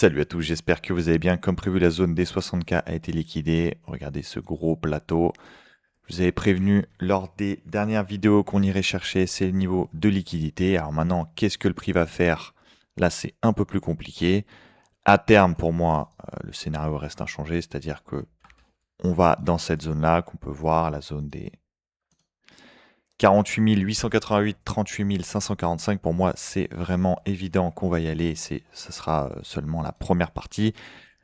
Salut à tous, j'espère que vous allez bien. Comme prévu, la zone des 60K a été liquidée. Regardez ce gros plateau. Je vous avais prévenu lors des dernières vidéos qu'on irait chercher ces niveaux de liquidité. Alors maintenant, qu'est-ce que le prix va faire? Là, c'est un peu plus compliqué. À terme, pour moi, le scénario reste inchangé, c'est-à-dire que on va dans cette zone-là, qu'on peut voir, la zone des 48 888, 38 545. Pour moi, c'est vraiment évident qu'on va y aller. Ça sera seulement la première partie.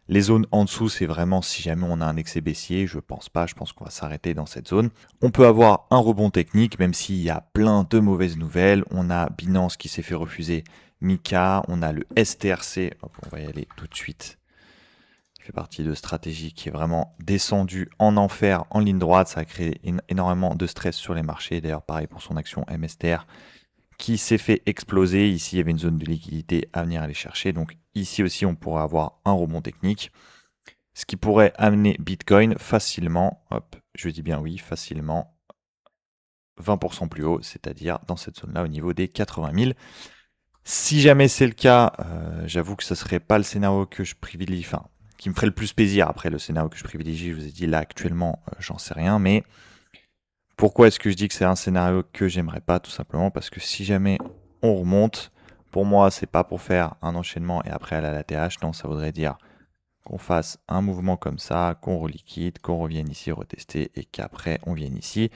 Les zones en dessous, c'est vraiment si jamais on a un excès baissier, je pense pas, je pense qu'on va s'arrêter dans cette zone. On peut avoir un rebond technique, même s'il y a plein de mauvaises nouvelles. On a Binance qui s'est fait refuser Mika, on a le STRC, hop, on va y aller tout de suite. Il fait partie de stratégie qui est vraiment descendu en enfer, en ligne droite. Ça a créé énormément de stress sur les marchés. D'ailleurs, pareil pour son action MSTR qui s'est fait exploser. Ici, il y avait une zone de liquidité à venir aller chercher. Donc ici aussi, on pourrait avoir un rebond technique. Ce qui pourrait amener Bitcoin facilement, hop, je dis bien oui, facilement, 20% plus haut, c'est-à-dire dans cette zone-là au niveau des 80 000. Si jamais c'est le cas, j'avoue que ce ne serait pas le scénario que je privilégie, enfin, qui me ferait le plus plaisir. Après, le scénario que je privilégie, je vous ai dit là actuellement, j'en sais rien, mais pourquoi est-ce que je dis que c'est un scénario que j'aimerais pas? Tout simplement parce que si jamais on remonte, pour moi, c'est pas pour faire un enchaînement et après aller à la TH, non, ça voudrait dire qu'on fasse un mouvement comme ça, qu'on reliquide, qu'on revienne ici retester et qu'après on vienne ici.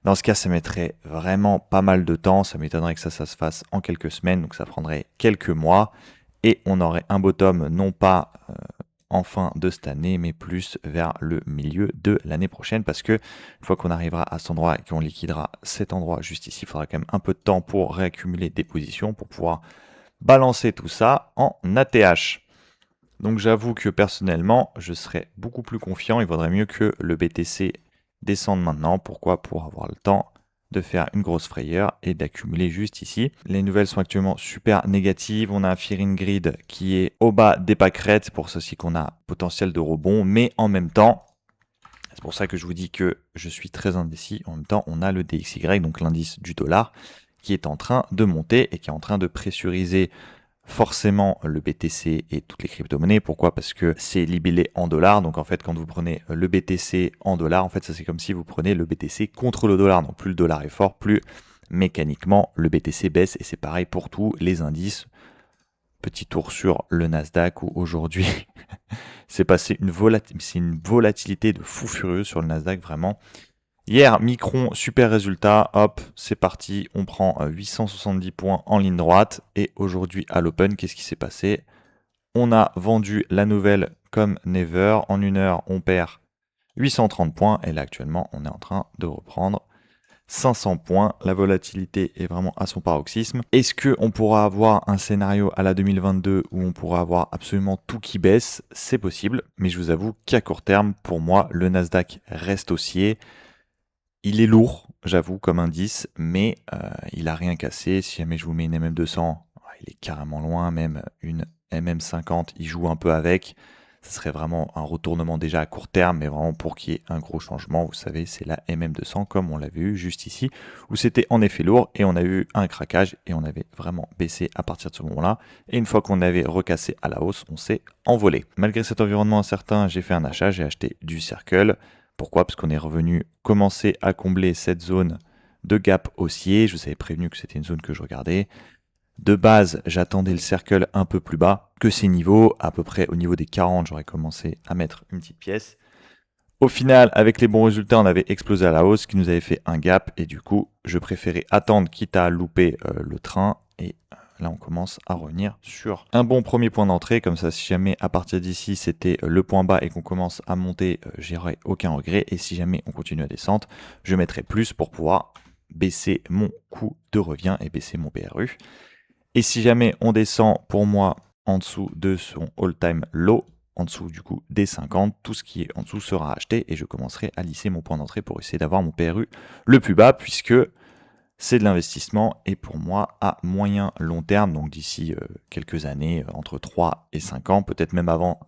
Dans ce cas, ça mettrait vraiment pas mal de temps. Ça m'étonnerait que ça se fasse en quelques semaines, donc ça prendrait quelques mois et on aurait un bottom non pas en fin de cette année, mais plus vers le milieu de l'année prochaine parce que une fois qu'on arrivera à cet endroit et qu'on liquidera cet endroit juste ici, il faudra quand même un peu de temps pour réaccumuler des positions pour pouvoir balancer tout ça en ATH. Donc j'avoue que personnellement, je serais beaucoup plus confiant. Il vaudrait mieux que le BTC descende maintenant. Pourquoi? Pour avoir le temps de faire une grosse frayeur et d'accumuler juste ici. Les nouvelles sont actuellement super négatives. On a un Fear in Grid qui est au bas des pâquerettes. C'est pour ça aussi qu'on a potentiel de rebond. Mais en même temps, c'est pour ça que je vous dis que je suis très indécis. En même temps, on a le DXY, donc l'indice du dollar, qui est en train de monter et qui est en train de pressuriser forcément le BTC et toutes les crypto-monnaies. Pourquoi? Parce que c'est libellé en dollars. Donc en fait, quand vous prenez le BTC en dollars, en fait, ça c'est comme si vous prenez le BTC contre le dollar. Donc plus le dollar est fort, plus mécaniquement le BTC baisse. Et c'est pareil pour tous les indices. Petit tour sur le Nasdaq où aujourd'hui c'est passé une volatilité de fou furieux sur le Nasdaq vraiment. Hier, Micron, super résultat, hop, c'est parti, on prend 870 points en ligne droite. Et aujourd'hui, à l'Open, qu'est-ce qui s'est passé? On a vendu la nouvelle comme never. En une heure, on perd 830 points. Et là, actuellement, on est en train de reprendre 500 points. La volatilité est vraiment à son paroxysme. Est-ce qu'on pourra avoir un scénario à la 2022 où on pourra avoir absolument tout qui baisse? C'est possible, mais je vous avoue qu'à court terme, pour moi, le Nasdaq reste haussier. Il est lourd, j'avoue, comme indice, mais il a rien cassé. Si jamais je vous mets une MM200, il est carrément loin, même une MM50, il joue un peu avec. Ce serait vraiment un retournement déjà à court terme, mais vraiment pour qu'il y ait un gros changement, vous savez, c'est la MM200 comme on l'avait eu juste ici, où c'était en effet lourd et on a eu un craquage et on avait vraiment baissé à partir de ce moment-là. Et une fois qu'on avait recassé à la hausse, on s'est envolé. Malgré cet environnement incertain, j'ai fait un achat, j'ai acheté du Circle. Pourquoi? Parce qu'on est revenu commencer à combler cette zone de gap haussier. Je vous avais prévenu que c'était une zone que je regardais. De base, j'attendais le cercle un peu plus bas que ces niveaux. À peu près au niveau des 40, j'aurais commencé à mettre une petite pièce. Au final, avec les bons résultats, on avait explosé à la hausse, ce qui nous avait fait un gap. Et du coup, je préférais attendre, quitte à louper le train. Et là, on commence à revenir sur un bon premier point d'entrée. Comme ça, si jamais à partir d'ici, c'était le point bas et qu'on commence à monter, j'aurai aucun regret. Et si jamais on continue à descendre, je mettrai plus pour pouvoir baisser mon coût de revient et baisser mon PRU. Et si jamais on descend, pour moi, en dessous de son all-time low, en dessous du coup des 50, tout ce qui est en dessous sera acheté et je commencerai à lisser mon point d'entrée pour essayer d'avoir mon PRU le plus bas puisque c'est de l'investissement et pour moi à moyen long terme, donc d'ici quelques années, entre 3 et 5 ans, peut-être même avant,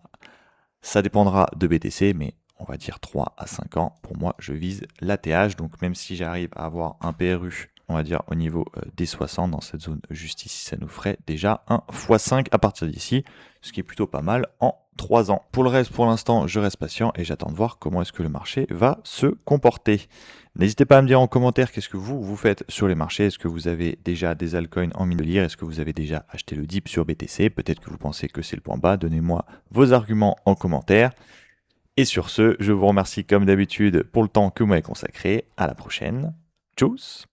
ça dépendra de BTC, mais on va dire 3 à 5 ans, pour moi je vise l'ATH, donc même si j'arrive à avoir un PRU on va dire au niveau des 60 dans cette zone juste ici, ça nous ferait déjà un x5 à partir d'ici, ce qui est plutôt pas mal en 3 ans. Pour le reste, pour l'instant, je reste patient et j'attends de voir comment est-ce que le marché va se comporter. N'hésitez pas à me dire en commentaire qu'est-ce que vous faites sur les marchés. Est-ce que vous avez déjà des altcoins en mine de lire? Est-ce que vous avez déjà acheté le dip sur BTC? Peut-être que vous pensez que c'est le point bas. Donnez-moi vos arguments en commentaire. Et sur ce, je vous remercie comme d'habitude pour le temps que vous m'avez consacré. À la prochaine. Tchuss!